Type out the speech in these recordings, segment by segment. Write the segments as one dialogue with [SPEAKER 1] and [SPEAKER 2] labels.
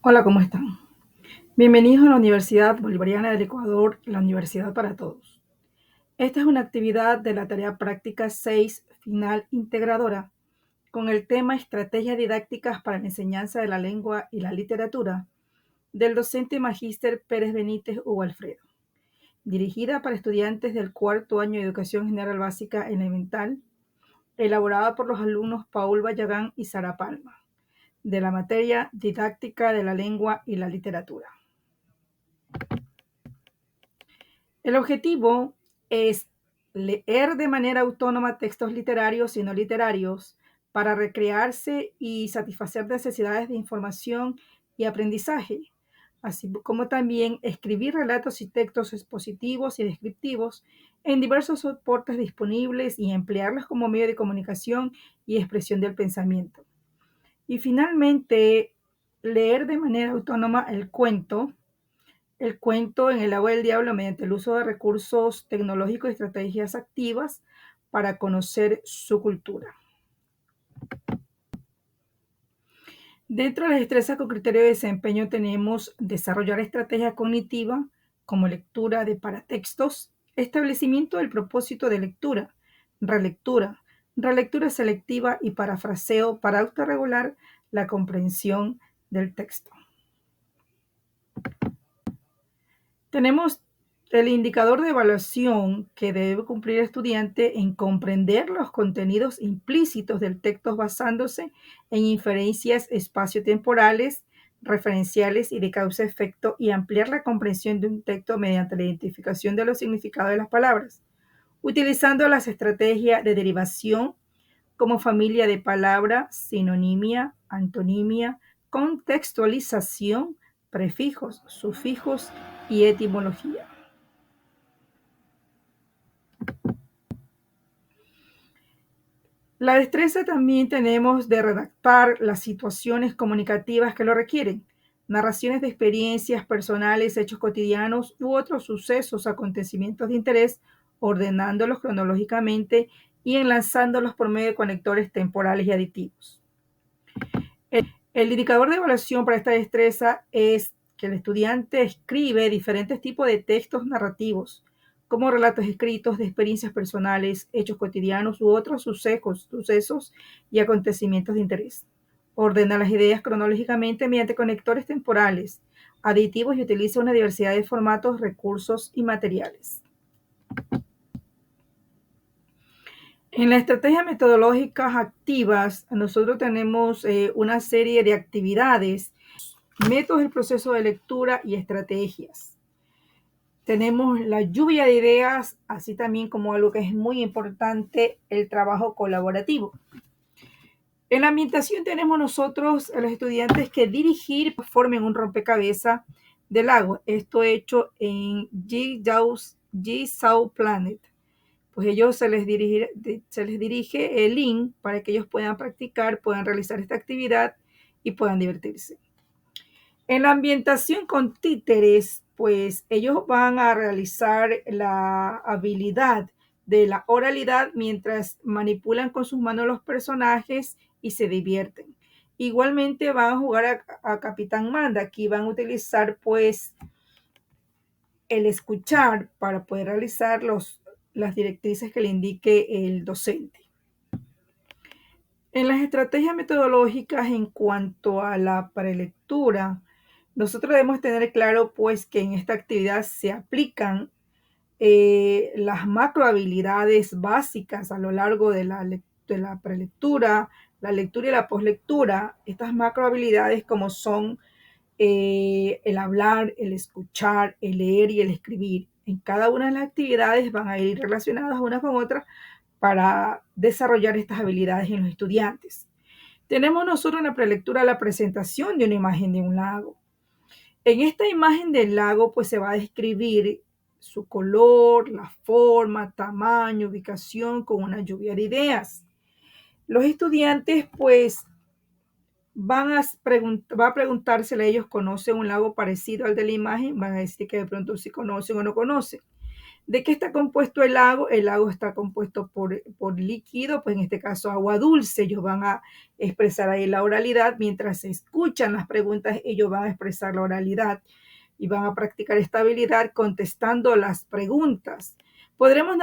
[SPEAKER 1] Hola, ¿cómo están? Bienvenidos a la Universidad Bolivariana del Ecuador, la Universidad para Todos. Esta es una actividad de la tarea práctica 6 final integradora con el tema Estrategias didácticas para la enseñanza de la lengua y la literatura del docente magíster Pérez Benítez Hugo Alfredo, dirigida para estudiantes del cuarto año de Educación General Básica Elemental, elaborada por los alumnos Paul Bayagán y Sara Palma, de la materia Didáctica de la Lengua y la Literatura. El objetivo es leer de manera autónoma textos literarios y no literarios para recrearse y satisfacer necesidades de información y aprendizaje, así como también escribir relatos y textos expositivos y descriptivos en diversos soportes disponibles y emplearlos como medio de comunicación y expresión del pensamiento. Y finalmente, leer de manera autónoma el cuento en el agua del diablo mediante el uso de recursos tecnológicos y estrategias activas para conocer su cultura. Dentro de las destrezas con criterio de desempeño tenemos desarrollar estrategia cognitiva como lectura de paratextos, establecimiento del propósito de lectura, relectura, relectura selectiva y parafraseo para autorregular la comprensión del texto. Tenemos el indicador de evaluación que debe cumplir el estudiante en comprender los contenidos implícitos del texto basándose en inferencias espaciotemporales, referenciales y de causa-efecto y ampliar la comprensión de un texto mediante la identificación de los significados de las palabras, utilizando las estrategias de derivación como familia de palabra, sinonimia, antonimia, contextualización, prefijos, sufijos y etimología. La destreza también tenemos de redactar las situaciones comunicativas que lo requieren, narraciones de experiencias personales, hechos cotidianos u otros sucesos, acontecimientos de interés, ordenándolos cronológicamente y enlazándolos por medio de conectores temporales y aditivos. El indicador de evaluación para esta destreza es que el estudiante escribe diferentes tipos de textos narrativos, como relatos escritos de experiencias personales, hechos cotidianos u otros sucesos y acontecimientos de interés. Ordena las ideas cronológicamente mediante conectores temporales, aditivos y utiliza una diversidad de formatos, recursos y materiales. En las estrategias metodológicas activas, nosotros tenemos una serie de actividades, métodos del proceso de lectura y estrategias. Tenemos la lluvia de ideas, así también como algo que es muy importante, el trabajo colaborativo. En la ambientación tenemos nosotros a los estudiantes que dirigir formen un rompecabezas del lago. Esto hecho en Jigsaw Planet. Pues ellos se les dirige el link para que ellos puedan practicar, puedan realizar esta actividad y puedan divertirse. En la ambientación con títeres, pues ellos van a realizar la habilidad de la oralidad mientras manipulan con sus manos los personajes y se divierten. Igualmente van a jugar a Capitán Manda. Aquí van a utilizar pues el escuchar para poder realizar las directrices que le indique el docente. En las estrategias metodológicas en cuanto a la prelectura, nosotros debemos tener claro pues que en esta actividad se aplican las macro habilidades básicas a lo largo de la prelectura, la lectura y la poslectura. Estas macro habilidades como son el hablar, el escuchar, el leer y el escribir. En cada una de las actividades van a ir relacionadas unas con otras para desarrollar estas habilidades en los estudiantes. Tenemos nosotros en la prelectura la presentación de una imagen de un lago. En esta imagen del lago pues se va a describir su color, la forma, tamaño, ubicación con una lluvia de ideas. Los estudiantes pues va a preguntarse si ellos conocen un lago parecido al de la imagen, van a decir que de pronto sí conocen o no conocen. ¿De qué está compuesto el lago? El lago está compuesto por líquido, pues en este caso agua dulce. Ellos van a expresar ahí la oralidad. Mientras se escuchan las preguntas, ellos van a expresar la oralidad y van a practicar esta habilidad contestando las preguntas. ¿Podremos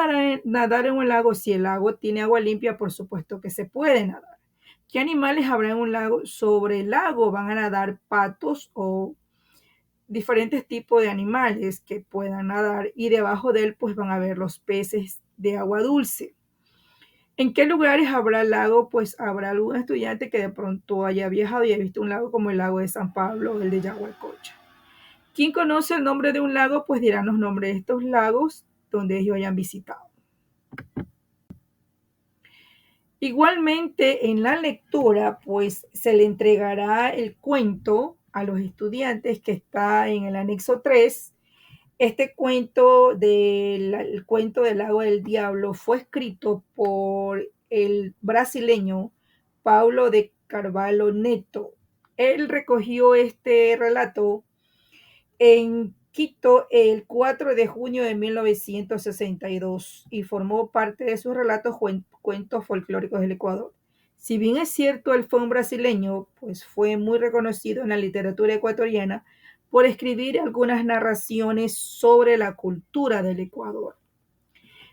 [SPEAKER 1] nadar en un lago? Si el lago tiene agua limpia, por supuesto que se puede nadar. ¿Qué animales habrá en un lago? Sobre el lago van a nadar patos o diferentes tipos de animales que puedan nadar, y debajo de él pues van a ver los peces de agua dulce. ¿En qué lugares habrá lago? Pues habrá algún estudiante que de pronto haya viajado y haya visto un lago como el lago de San Pablo o el de Yaguarcocha. ¿Quién conoce el nombre de un lago? Pues dirán los nombres de estos lagos donde ellos hayan visitado. Igualmente, en la lectura, pues se le entregará el cuento a los estudiantes que está en el anexo 3. Este cuento el cuento del lago del diablo fue escrito por el brasileño Paulo de Carvalho Neto. Él recogió este relato en Quito el 4 de junio de 1962 y formó parte de sus relatos cuentos folclóricos del Ecuador. Si bien es cierto, él fue un brasileño, pues fue muy reconocido en la literatura ecuatoriana por escribir algunas narraciones sobre la cultura del Ecuador.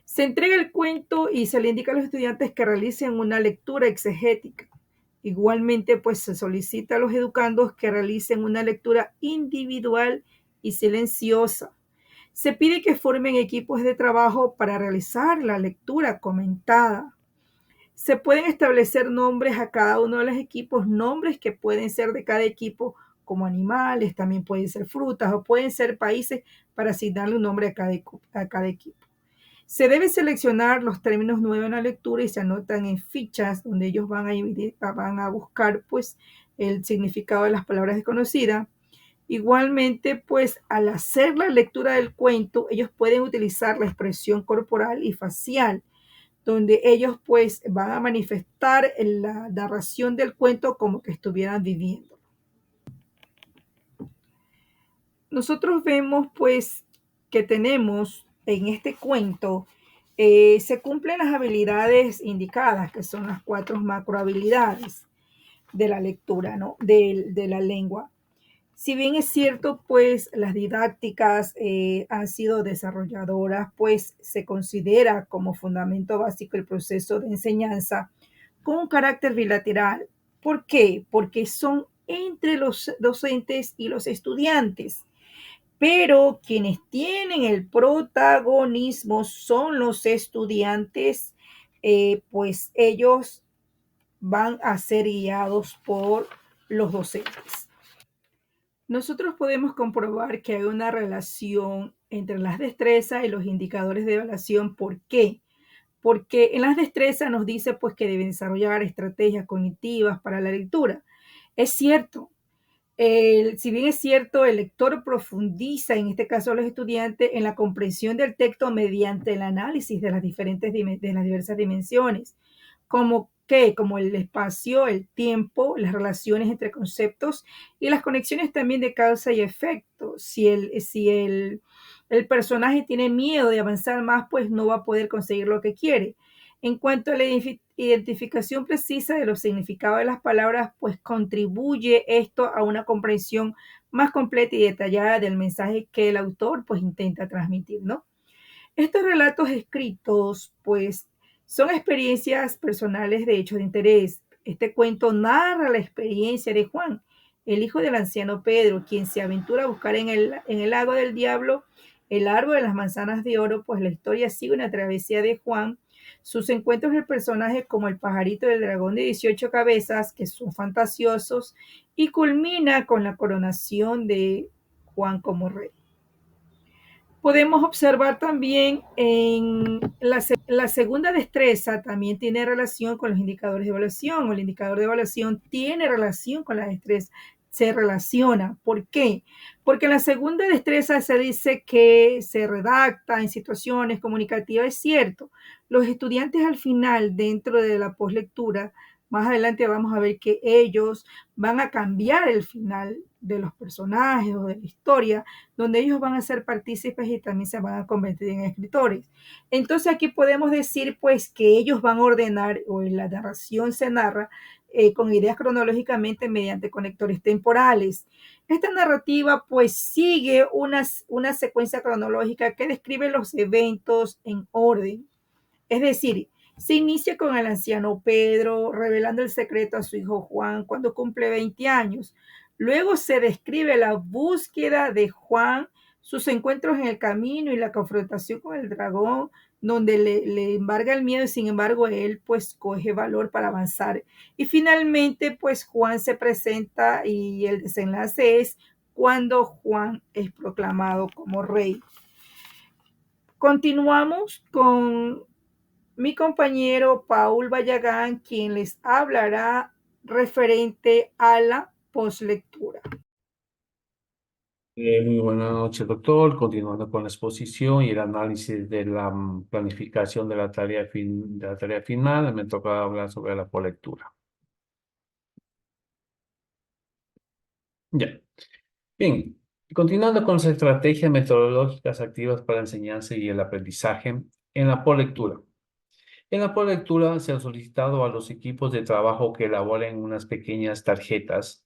[SPEAKER 1] Se entrega el cuento y se le indica a los estudiantes que realicen una lectura exegética. Igualmente, pues se solicita a los educandos que realicen una lectura individual y silenciosa. Se pide que formen equipos de trabajo para realizar la lectura comentada. Se pueden establecer nombres a cada uno de los equipos, nombres que pueden ser de cada equipo, como animales, también pueden ser frutas o pueden ser países, para asignarle un nombre a cada equipo. Se debe seleccionar los términos nuevos en la lectura y se anotan en fichas donde ellos van a buscar pues el significado de las palabras desconocidas. Igualmente, pues al hacer la lectura del cuento, ellos pueden utilizar la expresión corporal y facial, donde ellos pues van a manifestar en la narración del cuento como que estuvieran viviendo. Nosotros vemos pues que tenemos en este cuento, se cumplen las habilidades indicadas, que son las 4 macrohabilidades de la lectura, ¿no? de la lengua. Si bien es cierto, pues las didácticas han sido desarrolladoras, pues se considera como fundamento básico el proceso de enseñanza con un carácter bilateral. ¿Por qué? Porque son entre los docentes y los estudiantes. Pero quienes tienen el protagonismo son los estudiantes, pues ellos van a ser guiados por los docentes. Nosotros podemos comprobar que hay una relación entre las destrezas y los indicadores de evaluación. ¿Por qué? Porque en las destrezas nos dice pues que deben desarrollar estrategias cognitivas para la lectura. Es cierto. Si bien es cierto, el lector profundiza, en este caso los estudiantes, en la comprensión del texto mediante el análisis de las diversas dimensiones, como el espacio, el tiempo, las relaciones entre conceptos y las conexiones también de causa y efecto. Si el personaje tiene miedo de avanzar más, pues no va a poder conseguir lo que quiere. En cuanto a la identificación precisa de los significados de las palabras, pues contribuye esto a una comprensión más completa y detallada del mensaje que el autor pues intenta transmitir, ¿no? Estos relatos escritos pues son experiencias personales de hechos de interés. Este cuento narra la experiencia de Juan, el hijo del anciano Pedro, quien se aventura a buscar en el lago del diablo el árbol de las manzanas de oro, pues la historia sigue una travesía de Juan, sus encuentros del personaje como el pajarito del dragón de 18 cabezas, que son fantasiosos, y culmina con la coronación de Juan como rey. Podemos observar también en la segunda destreza, también tiene relación con los indicadores de evaluación, o el indicador de evaluación tiene relación con la destreza, se relaciona. ¿Por qué? Porque en la segunda destreza se dice que se redacta en situaciones comunicativas. Es cierto, los estudiantes al final, dentro de la poslectura, Más adelante vamos a ver que ellos van a cambiar el final de los personajes o de la historia, donde ellos van a ser partícipes y también se van a convertir en escritores. Entonces aquí podemos decir pues que ellos van a ordenar, o en la narración se narra con ideas cronológicamente mediante conectores temporales. Esta narrativa pues sigue una secuencia cronológica que describe los eventos en orden. Es decir, se inicia con el anciano Pedro revelando el secreto a su hijo Juan cuando cumple 20 años. Luego se describe la búsqueda de Juan, sus encuentros en el camino y la confrontación con el dragón, donde le embarga el miedo y sin embargo él pues coge valor para avanzar. Y finalmente pues Juan se presenta y el desenlace es cuando Juan es proclamado como rey. Continuamos con mi compañero Paul Vallagán, quien les hablará referente a la poslectura.
[SPEAKER 2] Muy buenas noches, doctor. Continuando con la exposición y el análisis de la planificación de la tarea, de la tarea final, me toca hablar sobre la colectura. Ya. Bien. Continuando con las estrategias metodológicas activas para la enseñanza y el aprendizaje en la colectura. En la colectura se ha solicitado a los equipos de trabajo que elaboren unas pequeñas tarjetas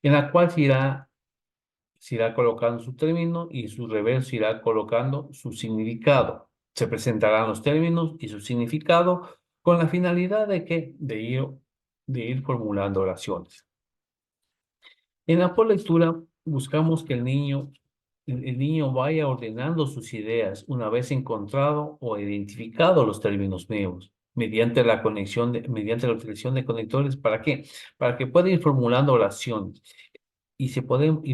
[SPEAKER 2] en la cual se irá colocando su término y su reverso irá colocando su significado. Se presentarán los términos y su significado con la finalidad de ir formulando oraciones. En la lectura buscamos que el niño vaya ordenando sus ideas una vez encontrado o identificado los términos nuevos, mediante mediante la utilización de conectores. ¿Para qué? Para que pueda ir formulando oraciones. Y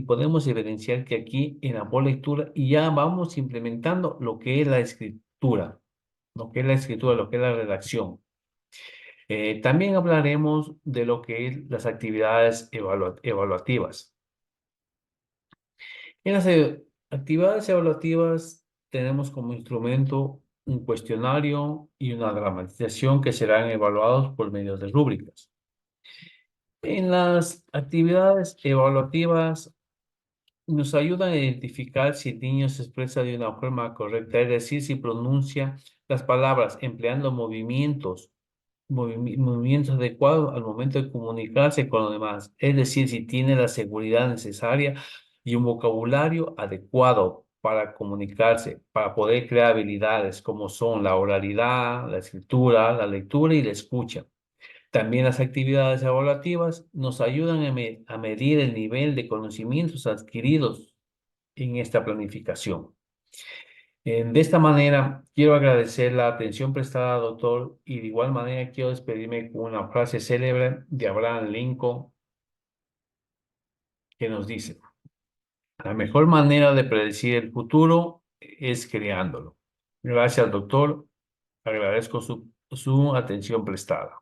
[SPEAKER 2] podemos evidenciar que aquí en la lectura ya vamos implementando lo que es la escritura, lo que es la redacción. También hablaremos de lo que es las actividades evaluativas. En las actividades evaluativas tenemos como instrumento un cuestionario y una dramatización que serán evaluados por medio de rúbricas. En las actividades evaluativas nos ayudan a identificar si el niño se expresa de una forma correcta, es decir, si pronuncia las palabras empleando movimientos adecuados al momento de comunicarse con los demás, es decir, si tiene la seguridad necesaria y un vocabulario adecuado para comunicarse, para poder crear habilidades como son la oralidad, la escritura, la lectura y la escucha. También las actividades evaluativas nos ayudan a medir el nivel de conocimientos adquiridos en esta planificación. De esta manera, quiero agradecer la atención prestada, doctor, y de igual manera quiero despedirme con una frase célebre de Abraham Lincoln que nos dice: la mejor manera de predecir el futuro es creándolo. Gracias, doctor. Agradezco su atención prestada.